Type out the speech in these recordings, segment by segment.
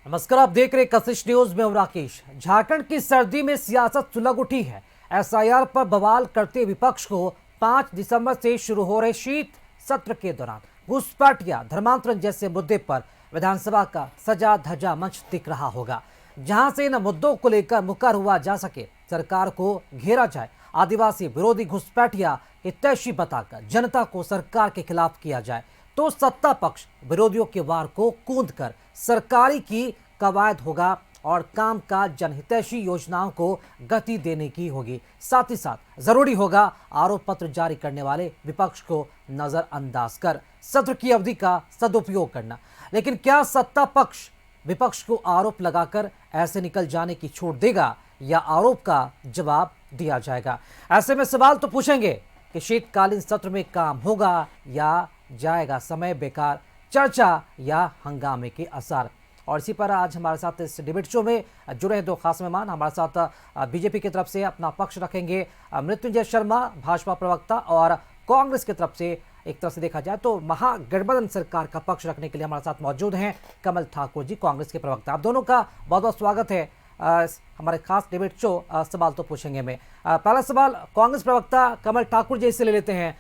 नमस्कार, आप देख रहे कशिश न्यूज में हूं राकेश। झारखंड की सर्दी में सियासत सुलग उठी है। एसआईआर पर बवाल करते विपक्ष को 5 दिसंबर से शुरू हो रहे शीत सत्र के दौरान घुसपैठ या धर्मांतरण जैसे मुद्दे पर विधानसभा का सजा धजा मंच दिख रहा होगा, जहां से इन मुद्दों को लेकर मुकर हुआ जा सके, सरकार को घेरा जाए, आदिवासी विरोधी घुसपैठ या हितैषी बताकर जनता को सरकार के खिलाफ किया जाए, तो सत्ता पक्ष विरोधियों के वार को कूद कर सरकारी की कवायद होगा और काम का जनहितैषी योजनाओं को गति देने की होगी। साथ ही साथ जरूरी होगा आरोप पत्र जारी करने वाले विपक्ष को नजरअंदाज कर सत्र की अवधि का सदुपयोग करना। लेकिन क्या सत्ता पक्ष विपक्ष को आरोप लगाकर ऐसे निकल जाने की छूट देगा या आरोप का जवाब दिया जाएगा? ऐसे में सवाल तो पूछेंगे कि शीतकालीन सत्र में काम होगा या जाएगा समय बेकार, चर्चा या हंगामे के असर। और इसी पर आज हमारे साथ इस डिबेट शो में जुड़े हैं दो खास मेहमान। हमारे साथ बीजेपी की तरफ से अपना पक्ष रखेंगे मृत्युंजय शर्मा, भाजपा प्रवक्ता, और कांग्रेस की तरफ से एक तरफ से देखा जाए तो महागठबंधन सरकार का पक्ष रखने के लिए हमारे साथ मौजूद हैं कमल ठाकुर जी, कांग्रेस के प्रवक्ता। आप दोनों का बहुत बहुत स्वागत है हमारे खास डिबेट शो सवाल तो पूछेंगे में। पहला सवाल कांग्रेस प्रवक्ता कमल ठाकुर जी से ले लेते हैं।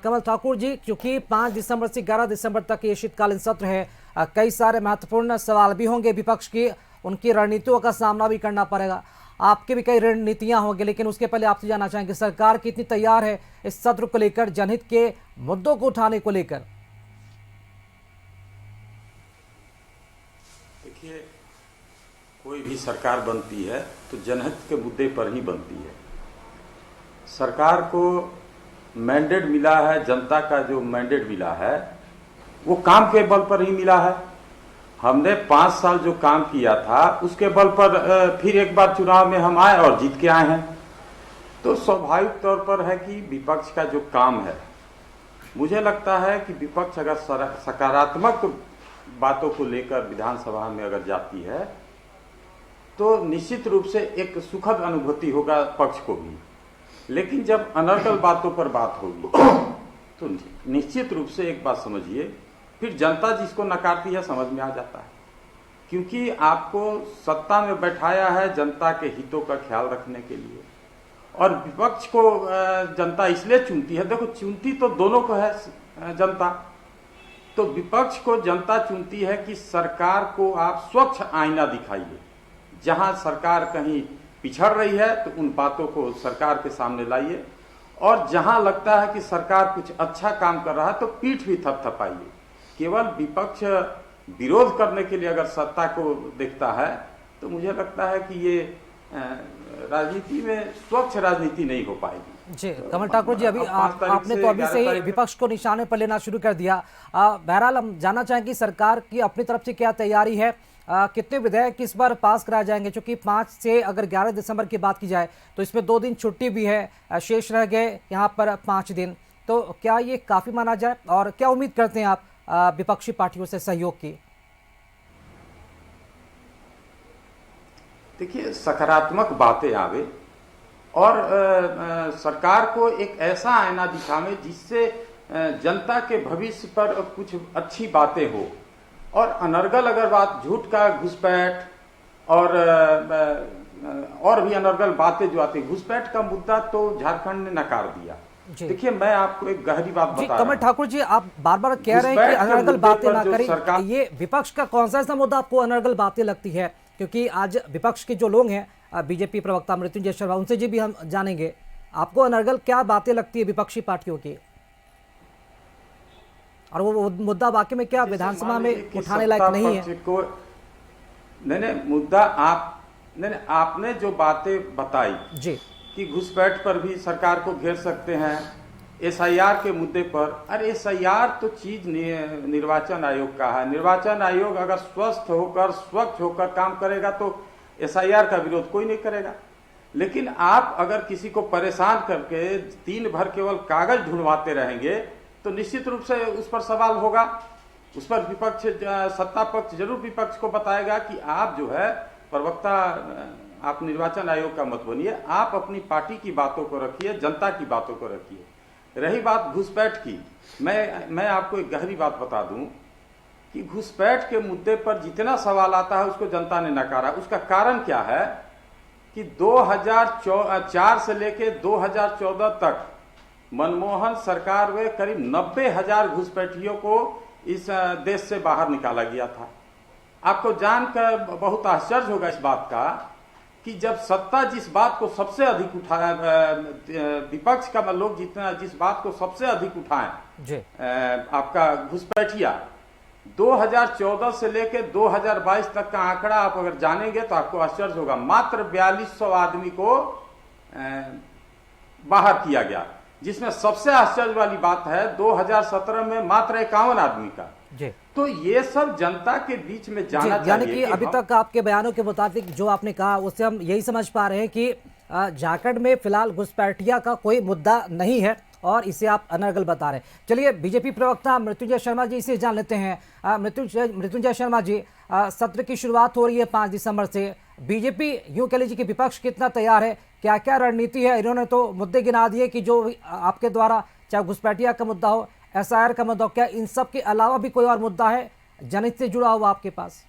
कमल ठाकुर जी, क्योंकि 5 दिसंबर से 11 दिसंबर तक ये शीतकालीन सत्र है, कई सारे महत्वपूर्ण सवाल भी होंगे विपक्ष की, उनकी रणनीतियों का सामना भी करना पड़ेगा, आपके भी कई रणनीतियां होंगी, लेकिन उसके पहले आपसे जानना चाहेंगे सरकार कितनी तैयार है इस सत्र को लेकर, जनहित के मुद्दों को उठाने को लेकर? देखिए, कोई भी सरकार बनती है तो जनहित के मुद्दे पर ही बनती है। सरकार को मैंडेट मिला है, जनता का जो मैंडेट मिला है वो काम के बल पर ही मिला है। हमने 5 साल जो काम किया था उसके बल पर फिर एक बार चुनाव में हम आए और जीत के आए हैं। तो स्वाभाविक तौर पर है कि विपक्ष का जो काम है, मुझे लगता है कि विपक्ष अगर सकारात्मक बातों को लेकर विधानसभा में अगर जाती है तो निश्चित रूप से एक सुखद अनुभूति होगा पक्ष को भी। लेकिन जब अनर्गल बातों पर बात होगी तो निश्चित रूप से एक बात समझिए, फिर जनता जिसको नकारती है समझ में आ जाता है, क्योंकि आपको सत्ता में बैठाया है जनता के हितों का ख्याल रखने के लिए, और विपक्ष को जनता इसलिए चुनती है। देखो, चुनती तो दोनों को है जनता, तो विपक्ष को जनता चुनती है कि सरकार को आप स्वच्छ आईना दिखाइए। जहां सरकार कहीं पिछड़ रही है तो उन बातों को सरकार के सामने लाइए, और जहां लगता है कि सरकार कुछ अच्छा काम कर रहा है तो पीठ भी थपथपाइए। केवल विपक्ष विरोध करने के लिए अगर सत्ता को देखता है तो मुझे लगता है कि ये राजनीति में स्वच्छ राजनीति नहीं हो पाएगी। जी कमल ठाकुर जी, अभी आपने तो अभी से ही विपक्ष को निशाने पर लेना शुरू कर दिया। बहरहाल हम जानना चाहेंगे सरकार की अपनी तरफ से क्या तैयारी है, कितने विधेयक इस बार पास कराए जाएंगे? क्योंकि 5 से अगर 11 दिसंबर की बात की जाए तो इसमें 2 दिन छुट्टी भी है, शेष रह गए यहाँ पर 5 दिन, तो क्या ये काफी माना जाए और क्या उम्मीद करते हैं आप विपक्षी पार्टियों से सहयोग की? देखिए, सकारात्मक बातें आवे और सरकार को एक ऐसा आईना दिखावे जिससे जनता के भविष्य पर कुछ अच्छी बातें हो। और अनर्गल अगर बात, झूठ का घुसपैठ और भी अनर्गल बातें जो आती है, घुसपैठ का मुद्दा तो झारखंड ने नकार दिया। देखिए, मैं आपको एक गहरी बात बता रहा हूं। कमल ठाकुर जी, आप बार बार कह रहे हैं कि अनर्गल बातें ना करें, ये विपक्ष का कौन सा ऐसा मुद्दा आपको अनर्गल बातें लगती है? क्योंकि आज विपक्ष के जो लोग हैं, बीजेपी प्रवक्ता मृत्युंजय शर्मा, उनसे जी भी हम जानेंगे, आपको अनर्गल क्या बातें लगती है विपक्षी पार्टियों की, और वो मुद्दा वाकई में क्या विधानसभा में उठाने लायक नहीं है? नहीं, मुद्दा आपने जो बातें बताई जी कि घुसपैठ पर भी सरकार को घेर सकते हैं, एसआईआर के मुद्दे पर, अरे एसआईआर तो चीज निर्वाचन आयोग का है। निर्वाचन आयोग अगर स्वस्थ होकर स्वच्छ होकर काम करेगा तो एसआईआर का विरोध कोई नहीं करेगा। लेकिन आप अगर किसी को परेशान करके दिन भर केवल कागज ढूंढवाते रहेंगे तो निश्चित रूप से उस पर सवाल होगा। उस पर विपक्ष, सत्ता पक्ष जरूर विपक्ष को बताएगा कि आप जो है प्रवक्ता, आप निर्वाचन आयोग का मत बनिए, आप अपनी पार्टी की बातों को रखिए, जनता की बातों को रखिए। रही बात घुसपैठ की, मैं आपको एक गहरी बात बता दूं कि घुसपैठ के मुद्दे पर जितना सवाल आता है उसको जनता ने नकारा। उसका कारण क्या है कि 2004 से लेके 2014 तक मनमोहन सरकार में करीब 90,000 घुसपैठियों को इस देश से बाहर निकाला गया था। आपको जानकर बहुत आश्चर्य होगा इस बात का कि जब सत्ता जिस बात को सबसे अधिक उठाया, विपक्ष का लोग जिस बात को सबसे अधिक उठाएं, आपका घुसपैठिया 2014 से लेकर 2022 तक का आंकड़ा आप अगर जानेंगे तो आपको आश्चर्य होगा। मात्र 4200 आदमी को बाहर किया गया, जिसमें सबसे आश्चर्य वाली बात है 2017 में मात्र 51 आदमी का। तो ये सब जनता के बीच में जाना चाहिए। यानी कि अभी तक आपके बयानों के मुताबिक जो आपने कहा उससे हम यही समझ पा रहे हैं कि झारखंड में फिलहाल घुसपैठिया का कोई मुद्दा नहीं है और इसे आप अनर्गल बता रहे हैं। चलिए बीजेपी प्रवक्ता मृत्युंजय शर्मा जी से जान लेते हैं। मृत्युंजय शर्मा जी, सत्र की शुरुआत हो रही है 5 दिसंबर से। बीजेपी यूं कह लीजिए कि विपक्ष कितना तैयार है, क्या क्या रणनीति है? इन्होंने तो मुद्दे गिना दिए कि जो आपके द्वारा चाहे घुसपैठिया का मुद्दा हो, SIR का मुद्दा हो, क्या इन सब के अलावा भी कोई और मुद्दा है जनहित से जुड़ा हुआ आपके पास?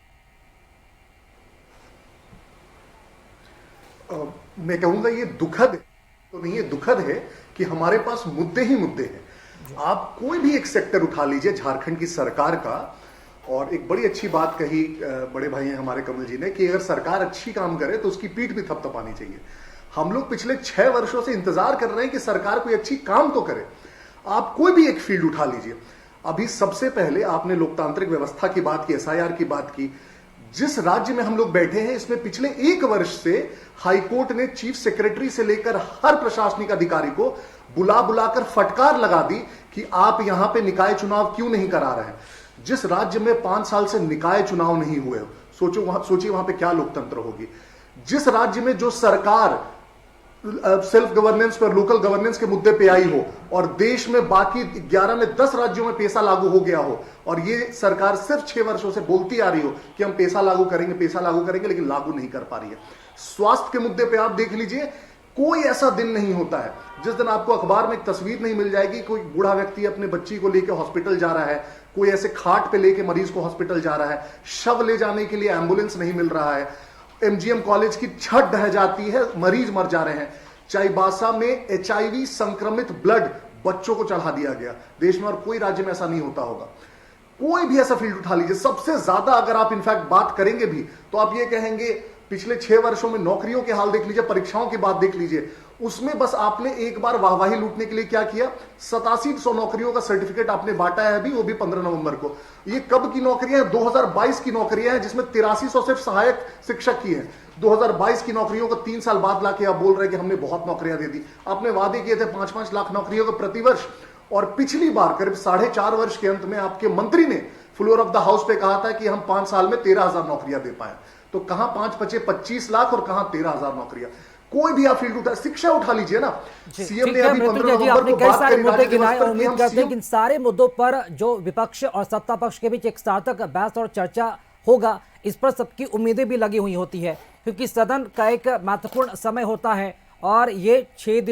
मैं कहूंगा ये दुखद तो नहीं, ये दुखद है कि हमारे पास मुद्दे ही मुद्दे हैं। आप कोई भी एक सेक्टर उठा लीजिए झारखंड की सरकार का, और एक बड़ी अच्छी बात कही बड़े भाई हैं हमारे कमल जी ने कि अगर सरकार अच्छी काम करे तो उसकी पीठ भी थपथपानी चाहिए। हम लोग पिछले 6 वर्षों से इंतजार कर रहे हैं कि सरकार कोई अच्छी काम तो करे। आप कोई भी एक फील्ड उठा लीजिए। अभी सबसे पहले आपने लोकतांत्रिक व्यवस्था की बात की, SIR की बात की। जिस राज्य में हम लोग बैठे हैं इसमें पिछले 1 वर्ष से हाईकोर्ट ने चीफ सेक्रेटरी से लेकर हर प्रशासनिक अधिकारी को बुला बुलाकर फटकार लगा दी कि आप यहां पे निकाय चुनाव क्यों नहीं करा रहे हैं। जिस राज्य में 5 साल से निकाय चुनाव नहीं हुए, सोचिए वहां पे क्या लोकतंत्र होगी। जिस राज्य में जो सरकार सेल्फ गवर्नेंस पर, लोकल गवर्नेंस के मुद्दे पे आई हो और देश में बाकी 11 में 10 राज्यों में पैसा लागू हो गया हो और ये सरकार सिर्फ 6 वर्षों से बोलती आ रही हो कि हम पैसा लागू करेंगे, लेकिन लागू नहीं कर पा रही है। स्वास्थ्य के मुद्दे पे आप देख लीजिए, कोई ऐसा दिन नहीं होता है जिस दिन आपको अखबार में एक तस्वीर नहीं मिल जाएगी कोई बूढ़ा व्यक्ति अपने बच्ची को लेकर हॉस्पिटल जा रहा है, कोई ऐसे खाट पे लेके मरीज को हॉस्पिटल जा रहा है, शव ले जाने के लिए एम्बुलेंस नहीं मिल रहा है, MGM कॉलेज की छत ढह जाती है, मरीज मर जा रहे हैं। चाईबासा में HIV संक्रमित ब्लड बच्चों को चढ़ा दिया गया। देश में और कोई राज्य में ऐसा नहीं होता होगा। कोई भी ऐसा फील्ड उठा लीजिए, सबसे ज्यादा अगर आप इनफैक्ट बात करेंगे भी तो आप ये कहेंगे पिछले 6 वर्षों में नौकरियों के हाल देख लीजिए, परीक्षाओं की बात देख लीजिए, उसमें बस आपने एक बार वाहवाही लूटने के लिए क्या किया, 8700 नौकरियों का सर्टिफिकेट आपने बांटा है अभी, वो भी 15 नवंबर को। ये कब की नौकरियां हैं? 2022 की नौकरियां हैं, जिसमें 8300 सिर्फ सहायक शिक्षक की है। 2022 की नौकरियों को 3 साल बाद लाके आप बोल रहे हैं कि हमने बहुत नौकरियां दे दी। आपने वादे किए थे 5-5 लाख नौकरियों को प्रतिवर्ष, और पिछली बार करीब 4.5 वर्ष के अंत में आपके मंत्री ने फ्लोर ऑफ द हाउस पे कहा था कि हम 5 साल में 13,000 नौकरियां दे पाए। तो कहां 5 बचे 25 लाख और कहां 13,000 नौकरियां। कोई भी आप फील्ड उठा, शिक्षा उठा लीजिए ना, सीएम ने अभी 15 नवंबर को बात करी, मुद्दे गिनाए और उम्मीद करते हैं कि इन सारे मुद्दों पर जो विपक्ष और सत्ता पक्ष के बीच एक सार्थक बहस और चर्चा होगा, इस पर सबकी उम्मीदें भी लगी हुई होती है, क्योंकि सदन का एक महत्वपूर्ण समय होता है और ये 5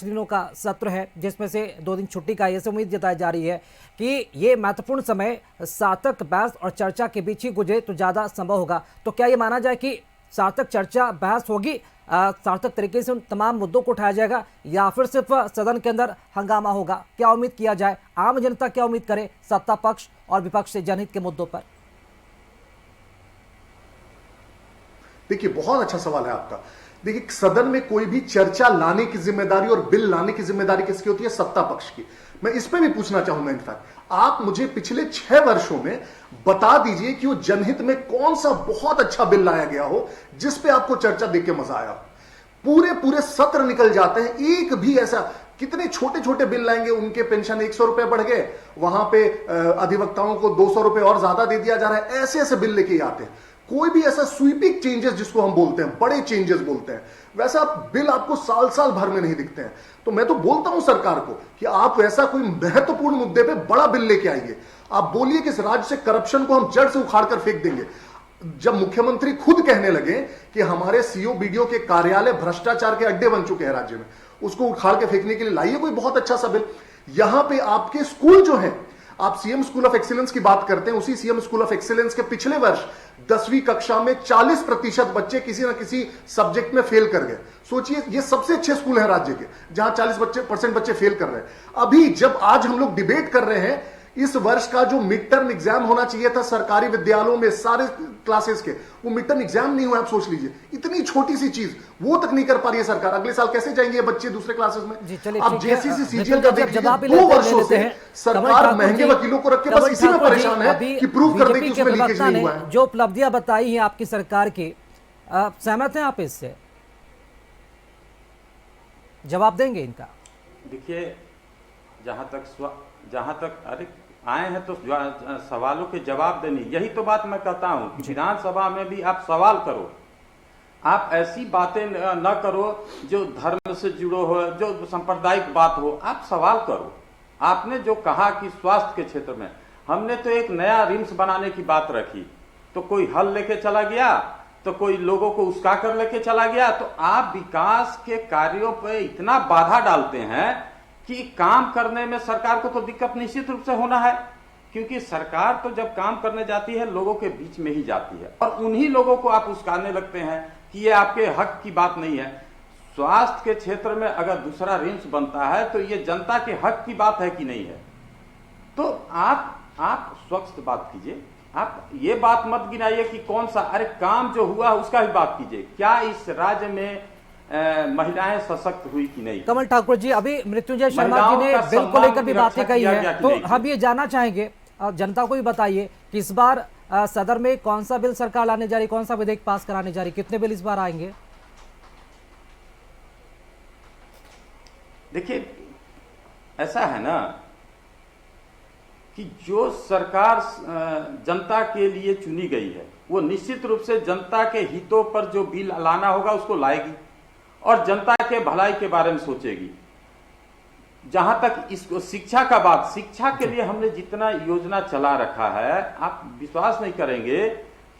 दिनों का सत्र है, जिसमें से 2 दिन छुट्टी का, ये उम्मीद जताई जा रही है कि ये महत्वपूर्ण समय सार्थक बहस और चर्चा के बीच ही गुजरे तो ज़्यादा संभव होगा। तो क्या ये माना जाए कि सार्थक चर्चा बहस होगी, सार्थक तरीके से उन तमाम मुद्दों को उठाया जाएगा, या फिर सिर्फ सदन के अंदर हंगामा होगा? क्या उम्मीद किया जाए, आम जनता क्या उम्मीद करे सत्ता पक्ष और विपक्ष से जनहित के मुद्दों पर? देखिए, बहुत अच्छा सवाल है आपका। देखिए, सदन में कोई भी चर्चा लाने की जिम्मेदारी और बिल लाने की जिम्मेदारी किसकी होती है? सत्ता पक्ष की। मैं इस पे भी पूछना चाहूंगा, इनफैक्ट आप मुझे पिछले 6 वर्षों में बता दीजिए कि वो जनहित में कौन सा बहुत अच्छा बिल लाया गया हो जिस पे आपको चर्चा देख के मजा आया। पूरे सत्र निकल जाते हैं, एक भी ऐसा, कितने छोटे छोटे बिल लाएंगे, उनके पेंशन 100 रुपए बढ़ गए, वहां पे अधिवक्ताओं को 200 रुपए और ज्यादा दे दिया जा रहा है, ऐसे ऐसे बिल लेके आते हैं। कोई भी ऐसा स्वीपिंग चेंजेस जिसको हम बोलते हैं, बड़े चेंजेस बोलते हैं, वैसा बिल आपको साल भर में नहीं दिखते हैं। तो मैं तो बोलता हूं सरकार को कि आप ऐसा कोई महत्वपूर्ण मुद्दे पे बड़ा बिल लेके आइए। आप बोलिए कि इस राज्य से करप्शन को हम जड़ से उखाड़ कर फेंक देंगे। जब मुख्यमंत्री खुद कहने लगे कि हमारे सीओ बीडीओ के कार्यालय भ्रष्टाचार के अड्डे बन चुके हैं राज्य में, उसको उखाड़ के फेंकने के लिए लाइए कोई बहुत अच्छा सा बिल। यहां पे आपके स्कूल जो है, आप सीएम स्कूल ऑफ एक्सीलेंस की बात करते हैं, उसी सीएम स्कूल ऑफ एक्सीलेंस के पिछले वर्ष 10वीं कक्षा में 40% बच्चे किसी ना किसी सब्जेक्ट में फेल कर गए। सोचिए, ये सबसे अच्छे स्कूल हैं राज्य के जहां 40% बच्चे फेल कर रहे हैं। अभी जब आज हम लोग डिबेट कर रहे हैं, इस वर्ष का जो मिड टर्म एग्जाम होना चाहिए था सरकारी विद्यालयों में सारे क्लासेस के, वो मिड टर्म एग्जाम नहीं हुआ। आप सोच लीजिए, इतनी छोटी सी चीज वो तक नहीं कर पा रही है सरकार। अगले साल कैसे जाएंगे ये बच्चे दूसरे क्लासेस में? अब जेसीसी सीजीएल का देखिए, 2 वर्षों से सरकार महंगे वकीलों को रख के बस इसी में परेशान है कि प्रूव कर दे कि उसमें लीकेज नहीं हुआ है। जो उपलब्धियां बताई हैं आपकी सरकार की, सहमत हैं आप इससे? जवाब देंगे इनका? देखिए, जहां तक अरे आए हैं तो सवालों के जवाब देनी, यही तो बात मैं कहता हूं कि विधानसभा में भी आप सवाल करो, आप ऐसी बातें न करो जो धर्म से जुड़ो हो, जो सांप्रदायिक बात हो, आप सवाल करो। आपने जो कहा कि स्वास्थ्य के क्षेत्र में हमने तो एक नया रिम्स बनाने की बात रखी, तो कोई हल लेके चला गया, तो कोई लोगों को उस्का कर लेके चला गया। तो आप विकास के कार्यों पे इतना बाधा डालते हैं कि काम करने में सरकार को तो दिक्कत निश्चित रूप से होना है, क्योंकि सरकार तो जब काम करने जाती है लोगों के बीच में ही जाती है, और उन्हीं लोगों को आप उस्काने लगते हैं कि ये आपके हक की बात नहीं है। स्वास्थ्य के क्षेत्र में अगर दूसरा रिम्स बनता है तो ये जनता के हक की बात है कि नहीं है? तो आप स्वच्छ बात कीजिए, आप ये बात मत गिनाइए कि कौन सा, अरे काम जो हुआ उसका भी बात कीजिए। क्या इस राज्य में महिलाएं सशक्त हुई कि नहीं? कमल ठाकुर जी, अभी मृत्युंजय शर्मा जी ने बिल को लेकर भी बातें कही है, तो हम ये जानना चाहेंगे, जनता को भी बताइए कि इस बार सदन में कौन सा बिल सरकार लाने जा रही, कौन सा विधेयक पास कराने जा रही, कितने बिल इस बार आएंगे? देखिए, ऐसा है ना कि जो सरकार जनता के लिए चुनी गई है वो निश्चित रूप से जनता के हितों पर जो बिल लाना होगा उसको लाएगी और जनता के भलाई के बारे में सोचेगी। जहां तक इसको शिक्षा का बात, शिक्षा के लिए हमने जितना योजना चला रखा है, आप विश्वास नहीं करेंगे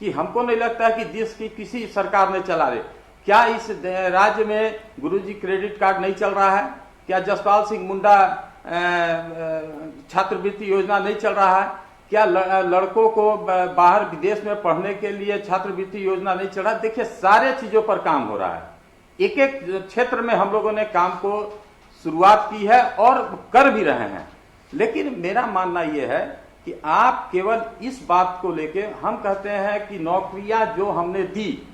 कि हमको नहीं लगता है कि देश की किसी सरकार ने चला रहे। क्या इस राज्य में गुरुजी क्रेडिट कार्ड नहीं चल रहा है? क्या जसपाल सिंह मुंडा छात्रवृत्ति योजना नहीं चल रहा है? क्या लड़कों को बाहर विदेश में पढ़ने के लिए छात्रवृत्ति योजना नहीं चल रहा? देखिए, सारे चीजों पर काम हो रहा है। एक एक क्षेत्र में हम लोगों ने काम को शुरुआत की है और कर भी रहे हैं। लेकिन मेरा मानना यह है कि आप केवल इस बात को लेके, हम कहते हैं कि नौकरियां जो हमने दी,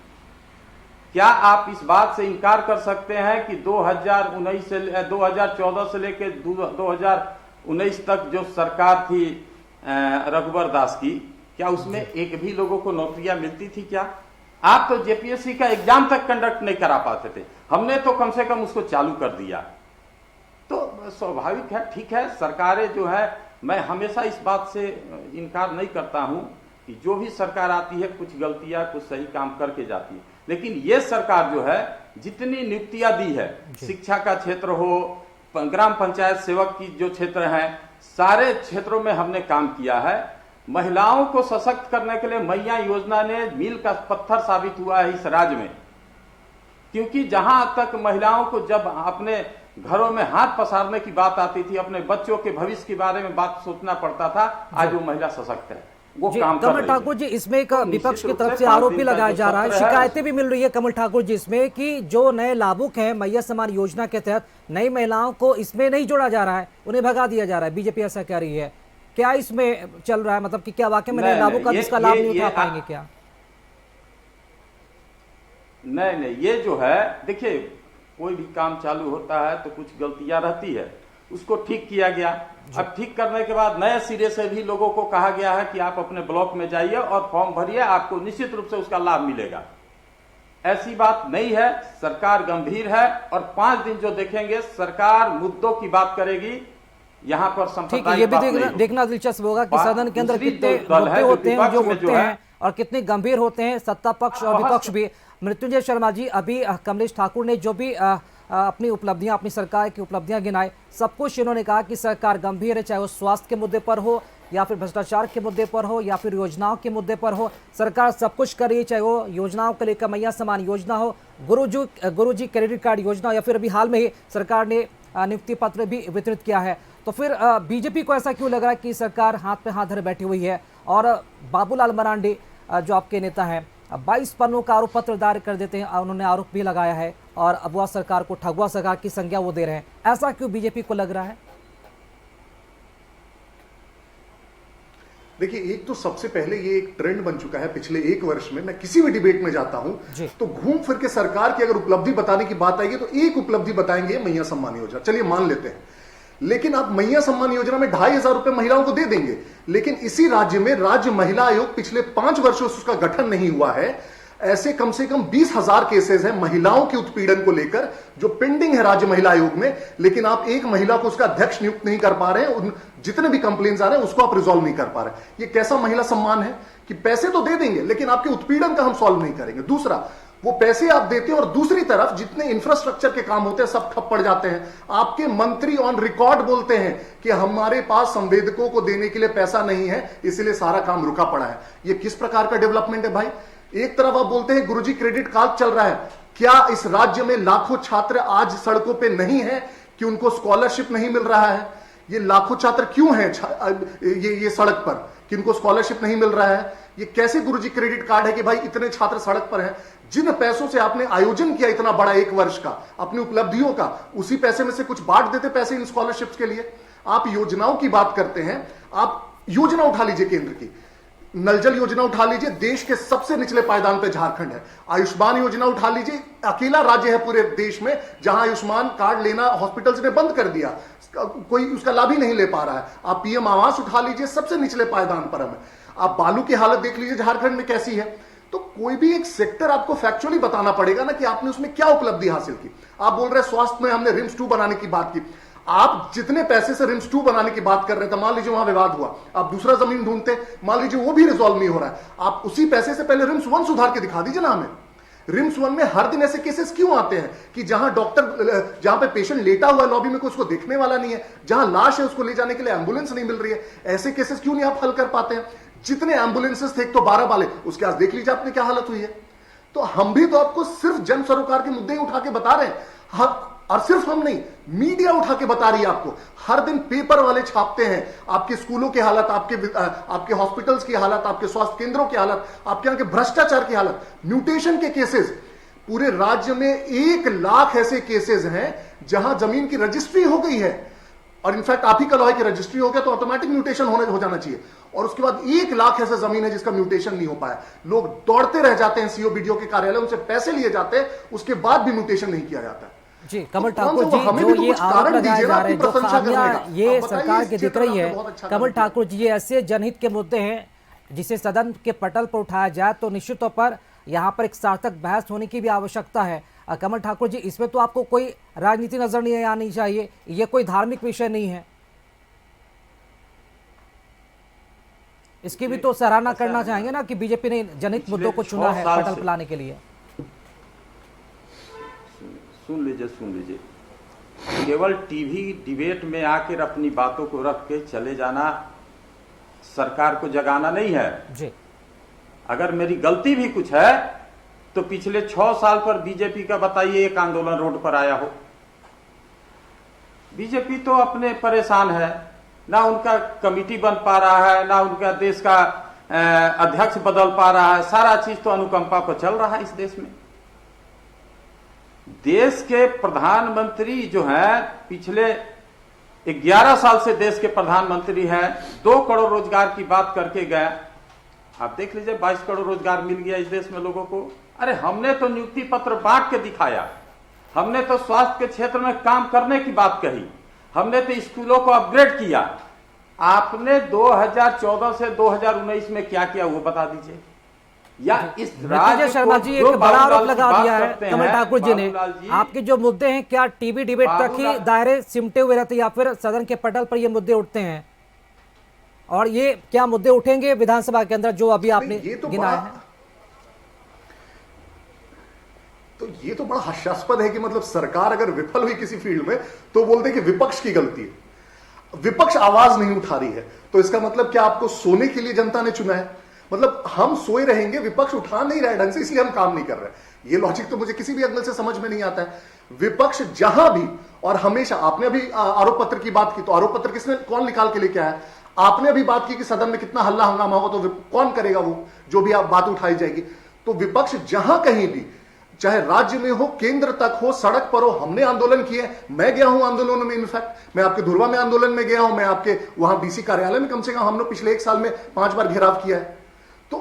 क्या आप इस बात से इनकार कर सकते हैं कि 2014 से लेकर 2019 तक जो सरकार थी रघुवर दास की, क्या उसमें एक भी लोगों को नौकरियां मिलती थी? क्या आप तो जेपीएससी का एग्जाम तक कंडक्ट नहीं करा पाते थे, हमने तो कम से कम उसको चालू कर दिया। तो स्वाभाविक है, ठीक है, सरकारें जो है, मैं हमेशा इस बात से इनकार नहीं करता हूं कि जो भी सरकार आती है कुछ गलतियां, कुछ सही काम करके जाती है। लेकिन ये सरकार जो है जितनी नियुक्तियां दी है, शिक्षा का क्षेत्र हो, ग्राम पंचायत सेवक की जो क्षेत्र हैं, सारे क्षेत्रों में हमने काम किया है। महिलाओं को सशक्त करने के लिए मैया योजना ने मील का पत्थर साबित हुआ है इस राज्य में, क्योंकि जहां तक महिलाओं को जब अपने घरों में हाथ पसारने की बात आती थी, अपने बच्चों के भविष्य के बारे में बात सोचना पड़ता था, आज वो महिला सशक्त है, वो काम कर रही है। कमल ठाकुर जी, इसमें एक विपक्ष की तरफ से आरोप भी लगाया जा रहा है, शिकायतें भी मिल रही है कमल ठाकुर जी इसमें, कि जो नए लाभुक हैं मैया समान योजना के तहत नई महिलाओं को इसमें नहीं जोड़ा जा रहा है, उन्हें भगा दिया जा रहा है। बीजेपी ऐसा कह रही है, क्या इसमें चल रहा है? मतलब कि क्या वाकई में नए लाभुक का इसका लाभ नहीं उठा पाएंगे क्या? नहीं, ये जो है, देखिए, कोई भी काम चालू होता है तो कुछ गलतियां रहती है, उसको ठीक किया गया। अब ठीक करने के बाद नए सिरे से भी लोगों को कहा गया है कि आप अपने ब्लॉक में जाइए और फॉर्म भरिए, आपको निश्चित रूप से उसका लाभ मिलेगा। ऐसी बात नहीं है, सरकार गंभीर है और 5 दिन जो देखेंगे सरकार मुद्दों की बात करेगी। यहाँ पर ठीक है, ये भी देखना दिलचस्प होगा कि सदन के अंदर कितने मुद्दे होते हैं जो उठते हैं और कितने गंभीर होते हैं, सत्ता पक्ष और विपक्ष भी। मृत्युंजय शर्मा जी, अभी कमलेश ठाकुर ने जो भी अपनी उपलब्धियां, अपनी सरकार की उपलब्धियां गिनाई, सब कुछ इन्होंने कहा कि सरकार गंभीर है, चाहे वो स्वास्थ्य के मुद्दे पर हो या फिर भ्रष्टाचार के मुद्दे पर हो या फिर योजनाओं के मुद्दे पर हो, सरकार सब कुछ कर रही है, चाहे वो योजनाओं को लेकर मैया समान योजना हो, गुरुजी क्रेडिट कार्ड योजना हो या फिर अभी हाल में ही सरकार ने नियुक्ति पत्र भी वितरित किया है। तो फिर बीजेपी को ऐसा क्यों लग रहा है कि सरकार हाथ पे हाथ धरे बैठी हुई है? और बाबूलाल मरांडी जो आपके नेता हैं 22 पन्नों का आरोप पत्र दायर कर देते हैं, उन्होंने आरोप भी लगाया है और अगवा सरकार को ठगुआ सरकार की संज्ञा वो दे रहे हैं। ऐसा क्यों बीजेपी को लग रहा है? देखिए, एक तो सबसे पहले ये एक ट्रेंड बन चुका है पिछले एक वर्ष में। मैं किसी भी डिबेट में जाता हूं तो घूम फिर के सरकार की अगर उपलब्धि बताने की बात आएगी तो एक उपलब्धि बताएंगे, मैया सम्मान योजना। चलिए मान लेते हैं, लेकिन आप मैया सम्मान योजना में 2,500 रुपए महिलाओं को दे देंगे, लेकिन इसी राज्य में राज्य महिला आयोग पिछले 5 वर्षों से उसका गठन नहीं हुआ है। ऐसे कम से कम 20,000 केसेस हैं महिलाओं के उत्पीड़न को लेकर जो पेंडिंग है राज्य महिला आयोग में, लेकिन आप एक महिला को उसका अध्यक्ष नियुक्त नहीं कर पा रहे हैं। उन जितने भी कंप्लेंट्स आ रहे हैं उसको आप रिजॉल्व नहीं कर पा रहे। ये कैसा महिला सम्मान है कि पैसे तो दे देंगे लेकिन आपके उत्पीड़न का हम सॉल्व नहीं करेंगे। दूसरा, वो पैसे आप देते हैं और दूसरी तरफ जितने इंफ्रास्ट्रक्चर के काम होते हैं सब ठप पड़ जाते हैं। आपके मंत्री ऑन रिकॉर्ड बोलते हैं कि हमारे पास संवेदकों को देने के लिए पैसा नहीं है, इसलिए सारा काम रुका पड़ा है। ये किस प्रकार का डेवलपमेंट है भाई? एक तरफ आप बोलते हैं गुरुजी क्रेडिट कार्ड चल रहा है। क्या इस राज्य में लाखों छात्र आज सड़कों पे नहीं है कि उनको स्कॉलरशिप नहीं मिल रहा है? ये लाखों छात्र क्यों हैं ये सड़क पर कि उनको स्कॉलरशिप नहीं मिल रहा है? ये कैसे गुरुजी क्रेडिट कार्ड है कि भाई इतने छात्र सड़क पर हैं? जिन पैसों से आपने आयोजन किया इतना बड़ा एक वर्ष का अपनी उपलब्धियों का, उसी पैसे में से कुछ बांट देते पैसे इन स्कॉलरशिप्स के लिए। आप योजनाओं की बात करते हैं, आप योजना उठा लीजिए केंद्र की, नल जल योजना उठा लीजिए, देश के सबसे निचले पायदान पे झारखंड है। आयुष्मान योजना उठा लीजिए, अकेला राज्य है पूरे देश में जहां आयुष्मान कार्ड लेना हॉस्पिटल्स ने बंद कर दिया, कोई उसका लाभ ही नहीं ले पा रहा है। आप पीएम आवास उठा लीजिए, सबसे निचले पायदान पर है। आप बालू की हालत देख लीजिए झारखंड में कैसी है। तो कोई भी एक सेक्टर आपको फैक्चुअली बताना पड़ेगा ना कि आपने उसमें क्या उपलब्धि हासिल की। आप बोल रहे स्वास्थ्य में हमने रिम्स 2 बनाने की बात की, आप जितने पैसे से रिम्स 2 बनाने की बात कर रहे थे, मान लीजिए वहां विवाद हुआ, आप दूसरा जमीन ढूंढते, मान लीजिए वो भी रिजॉल्व नहीं हो रहा है, आप उसी पैसे से पहले रिम्स 1 सुधार के दिखा दीजिए ना हमें। रिम्स 1 में हर दिन ऐसे केसेस क्यों आते हैं कि जहां डॉक्टर, जहां पे पेशेंट लेटा हुआ है लॉबी में, कोई उसको देखने वाला नहीं है, जहां लाश है उसको ले जाने के लिए एम्बुलेंस नहीं मिल रही है? ऐसे केसेस क्यों नहीं आप हल कर पाते हैं? जितने एम्बुलेंसेस थे, एक तो 12 वाले, उसके आज देख लीजिए आपने क्या हालत हुई है। तो हम भी तो आपको सिर्फ जन सरोकार के मुद्दे ही उठा के बता रहे हैं, और सिर्फ हम नहीं, मीडिया उठा के बता रही है आपको। हर दिन पेपर वाले छापते हैं आपके स्कूलों की हालत, आपके हॉस्पिटल्स की हालत, आपके स्वास्थ्य केंद्रों की हालत, आपके यहाँ के भ्रष्टाचार की हालत, म्यूटेशन के केसेस। पूरे राज्य में 1 लाख ऐसे केसेस हैं जहां जमीन की रजिस्ट्री हो गई है, और इनफैक्ट आप ही का लॉ है कि रजिस्ट्री हो गया तो ऑटोमेटिक म्यूटेशन हो जाना चाहिए, और उसके बाद 1 लाख ऐसा जमीन है जिसका म्यूटेशन नहीं हो पाया। लोग दौड़ते रह जाते हैं सीओ बीडीओ के कार्यालय, उनसे पैसे लिए जाते हैं, उसके बाद भी म्यूटेशन नहीं किया जाता। जी कमल ठाकुर जी, जो ये आरोप लगाए जा रहे हैं, जो खामियां ये सरकार की दिख रही है, कमल ठाकुर जी, ये ऐसे जनहित के मुद्दे हैं जिसे सदन के पटल पर उठाया जाए तो निश्चित तौर पर यहाँ पर एक सार्थक बहस होने की भी आवश्यकता है। कमल ठाकुर जी, इसमें तो आपको कोई राजनीति नजर नहीं आनी चाहिए, ये कोई धार्मिक विषय नहीं है, इसकी भी तो सराहना करना चाहेंगे ना कि बीजेपी ने जनहित मुद्दों को चुना है पटल पर लाने के लिए। सुन लीजिए, केवल टीवी डिबेट में आकर अपनी बातों को रख के चले जाना सरकार को जगाना नहीं है जी। अगर मेरी गलती भी कुछ है तो पिछले 6 साल पर बीजेपी का बताइए एक आंदोलन रोड पर आया हो? बीजेपी तो अपने परेशान है, ना उनका कमिटी बन पा रहा है, ना उनका देश का अध्यक्ष बदल पा रहा है। सारा चीज तो अनुकंपा पर चल रहा है इस देश में। देश के प्रधानमंत्री जो हैं, पिछले 11 साल से देश के प्रधानमंत्री हैं, 2 करोड़ रोजगार की बात करके गए। आप देख लीजिए 22 करोड़ रोजगार मिल गया इस देश में लोगों को। अरे हमने तो नियुक्ति पत्र बांट के दिखाया, हमने तो स्वास्थ्य के क्षेत्र में काम करने की बात कही, हमने तो स्कूलों को अपग्रेड किया। आपने 2014 से 2019 में क्या किया वो बता दीजिए। या इस राज्य शर्मा जी एक बड़ा आरोप लगा दिया है कमल ठाकुर जी ने, आपके जो मुद्दे हैं क्या टीवी डिबेट तक ही दायरे सिमटे हुए रहते या फिर सदन के पटल पर ये मुद्दे उठते हैं? और ये क्या मुद्दे उठेंगे विधानसभा के अंदर जो अभी आपने गिनाया है? तो ये तो बड़ा हास्यास्पद है कि मतलब सरकार अगर विफल हुई किसी फील्ड में तो बोलते कि विपक्ष की गलती है, विपक्ष आवाज नहीं उठा रही है। तो इसका मतलब क्या आपको सोने के लिए जनता ने चुना है? मतलब हम सोए रहेंगे, विपक्ष उठा नहीं रहा है ढंग से, इसलिए हम काम नहीं कर रहे। ये लॉजिक तो मुझे किसी भी एंगल से समझ में नहीं आता है। विपक्ष जहां भी, और हमेशा, आपने अभी आरोप पत्र की बात की, तो आरोप पत्र किसने, कौन निकाल के लेके आया? आपने अभी बात की कि सदन में कितना हल्ला हंगामा होगा, तो कौन करेगा वो, जो भी आप बात उठाई जाएगी। तो विपक्ष जहां कहीं भी, चाहे राज्य में हो, केंद्र तक हो, सड़क पर हो, हमने आंदोलन किए। मैं गया हूं आंदोलन में, इनफैक्ट मैं आपके धुरवा में आंदोलन में गया हूं, मैं आपके वहां डीसी कार्यालय में कम से कम हमने पिछले 1 साल में 5 बार घेराव किया है। तो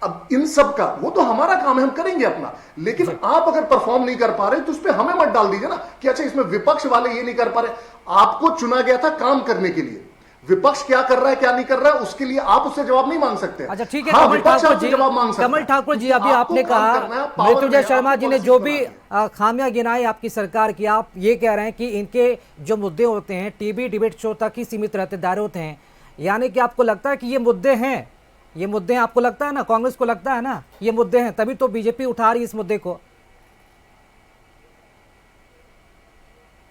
अब इन सब का, वो तो हमारा काम है, हम करेंगे अपना, लेकिन आप अगर परफॉर्म नहीं कर पा रहे तो उस पर हमें मत डाल दीजिए ना कि अच्छा इसमें विपक्ष वाले ये नहीं कर पा रहे। आपको चुना गया था काम करने के लिए, विपक्ष क्या कर रहा है क्या नहीं कर रहा है उसके लिए आप उससे जवाब नहीं मांग सकते। अच्छा ठीक है, हाँ, कमल ठाकुर जी, जवाब मांग सकते हैं। कमल ठाकुर जी, अभी आपको आपने काम कहा करना है, पावर मृत्युंजय में, शर्मा आपको जी ने पॉलिसी जो भी बनानी है। खामियां गिनाई आपकी सरकार की, आप ये कह रहे हैं कि इनके जो मुद्दे होते हैं टीवी डिबेट शो तक ही सीमित रहते, दायरे होते हैं, यानी कि आपको लगता है कि ये मुद्दे हैं, ये मुद्दे हैं, आपको लगता है ना, कांग्रेस को लगता है ना ये मुद्दे हैं, तभी तो बीजेपी उठा रही है इस मुद्दे को।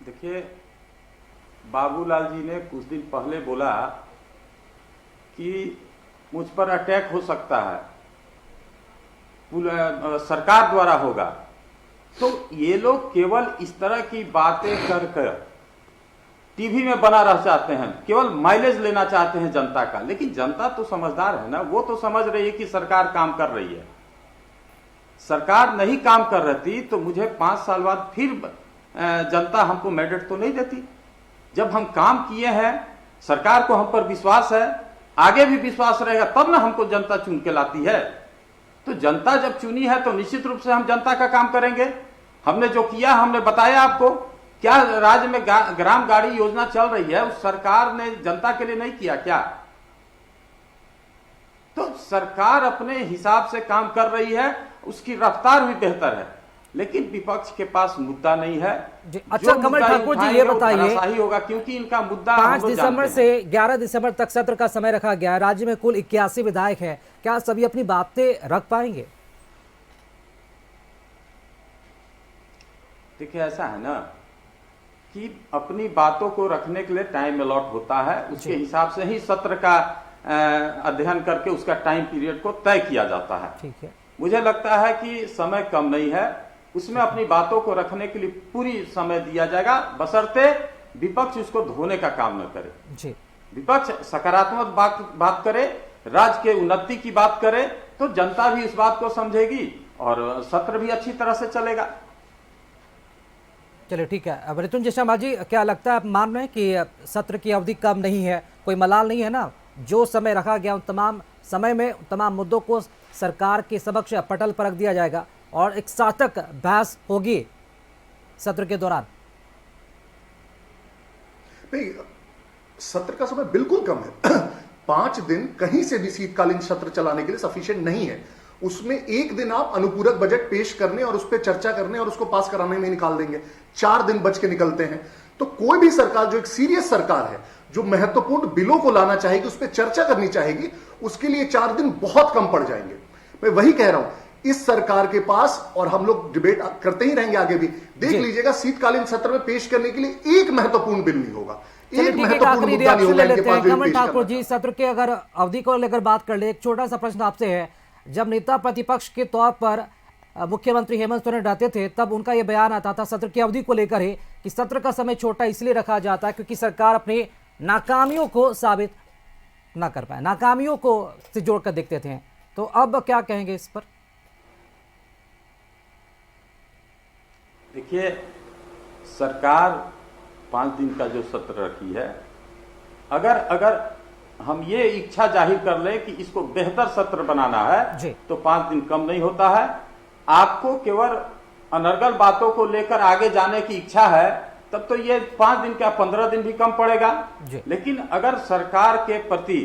देखिए, बाबूलाल जी ने कुछ दिन पहले बोला कि मुझ पर अटैक हो सकता है, सरकार द्वारा होगा। तो ये लोग केवल इस तरह की बातें कर कर टीवी में बना रह चाहते हैं, केवल माइलेज लेना चाहते हैं जनता का। लेकिन जनता तो समझदार है ना, वो तो समझ रही है कि सरकार काम कर रही है। सरकार नहीं काम कर रही तो मुझे 5 साल बाद फिर जनता हमको मैंडेट तो नहीं देती। जब हम काम किए हैं, सरकार को हम पर विश्वास है, आगे भी विश्वास रहेगा, तब ना हमको जनता चुन के लाती है। तो जनता जब चुनी है तो निश्चित रूप से हम जनता का काम करेंगे। हमने जो किया, हमने बताया आपको, क्या राज्य में ग्राम गाड़ी योजना चल रही है, उस सरकार ने जनता के लिए नहीं किया क्या? तो सरकार अपने हिसाब से काम कर रही है, उसकी रफ्तार भी बेहतर है, लेकिन विपक्ष के पास मुद्दा नहीं है। अच्छा कमल ठाकुर जी, ये बताइए, सही होगा क्योंकि इनका मुद्दा 5 दिसंबर से 11 दिसंबर तक सत्र का समय रखा गया है। राज्य में कुल 81 विधायक हैं, क्या सभी अपनी बातें रख पाएंगे? देखिए, ऐसा है ना कि अपनी बातों को रखने के लिए टाइम अलॉट होता है, उसके हिसाब से ही सत्र का अध्ययन करके उसका टाइम पीरियड को तय किया जाता है। ठीक है, मुझे लगता है कि समय कम नहीं है, उसमें अपनी बातों को रखने के लिए पूरी समय दिया जाएगा, बशर्ते विपक्ष उसको धोने का काम न करे जी। विपक्ष सकारात्मक बात करे, राज्य के उन्नति की बात करे, तो जनता भी इस बात को समझेगी और सत्र भी अच्छी तरह से चलेगा। चलिए ठीक है। मृत्युंजय शर्मा जी, क्या लगता है, आप मान रहे हैं कि सत्र की अवधि कम नहीं है, कोई मलाल नहीं है ना, जो समय रखा गया उन तमाम समय में तमाम मुद्दों को सरकार के समक्ष पटल पर रख दिया जाएगा और एक सार्थक बहस होगी सत्र के दौरान? नहीं, सत्र का समय बिल्कुल कम है। 5 दिन कहीं से भी शीतकालीन सत्र चलाने के लिए सफिशिएंट नहीं है। उसमें 1 दिन आप अनुपूरक बजट पेश करने और उस पर चर्चा करने और उसको पास कराने में निकाल देंगे, 4 दिन बच के निकलते हैं। तो कोई भी सरकार जो एक सीरियस सरकार है, जो महत्वपूर्ण बिलों को लाना चाहेगी, उस पर चर्चा करनी चाहेगी, उसके लिए 4 दिन बहुत कम पड़ जाएंगे। मैं वही कह रहा हूं, इस सरकार के पास, और हम लोग डिबेट करते ही रहेंगे आगे भी, देख लीजिएगा शीतकालीन सत्र में पेश करने के लिए एक महत्वपूर्ण बिल नहीं होगा, एक महत्वपूर्ण मुद्दा नहीं होगा इनके पास। कमल ठाकुर जी, सत्र के अगर अवधि को लेकर बात कर ले, एक छोटा सा प्रश्न आपसे है, जब नेता प्रतिपक्ष के तौर पर मुख्यमंत्री हेमंत सोरेन रहते थे, तब उनका यह बयान आता था सत्र की अवधि को लेकर ही कि सत्र का समय छोटा इसलिए रखा जाता है क्योंकि सरकार अपनी नाकामियों को साबित ना कर पाए, नाकामियों को से जोड़कर देखते थे। तो अब क्या कहेंगे इस पर? देखिए, सरकार 5 दिन का जो सत्र रखी है, अगर हम ये इच्छा जाहिर कर ले कि इसको बेहतर सत्र बनाना है तो 5 दिन कम नहीं होता है। आपको केवल अनर्गल बातों को लेकर आगे जाने की इच्छा है, तब तो ये 5 दिन क्या 15 दिन भी कम पड़ेगा। लेकिन अगर सरकार के प्रति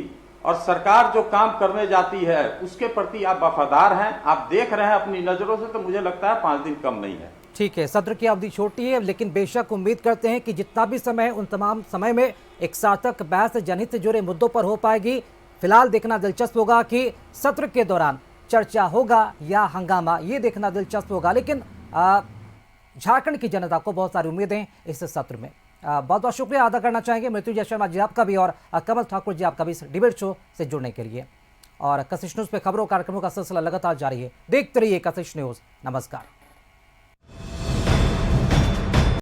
और सरकार जो काम करने जाती है उसके प्रति आप वफादार हैं, आप देख रहे हैं अपनी नजरों से, तो मुझे लगता है 5 दिन कम नहीं है। ठीक है, सत्र की अवधि छोटी है, लेकिन बेशक उम्मीद करते हैं कि जितना भी समय है उन तमाम समय में एक सार्थक बहस जनहित से जुड़े मुद्दों पर हो पाएगी। फिलहाल देखना दिलचस्प होगा कि सत्र के दौरान चर्चा होगा या हंगामा, ये देखना दिलचस्प होगा। लेकिन झारखंड की जनता को बहुत सारी उम्मीदें इस सत्र में। बहुत बहुत शुक्रिया अदा करना चाहेंगे मृत्युंजय शर्मा जी आपका भी, और कमल ठाकुर जी आपका भी इस डिबेट शो से जुड़ने के लिए। और कशिश न्यूज़ पे खबरों कार्यक्रमों का सिलसिला लगातार जारी है, देखते रहिए कशिश न्यूज़। नमस्कार।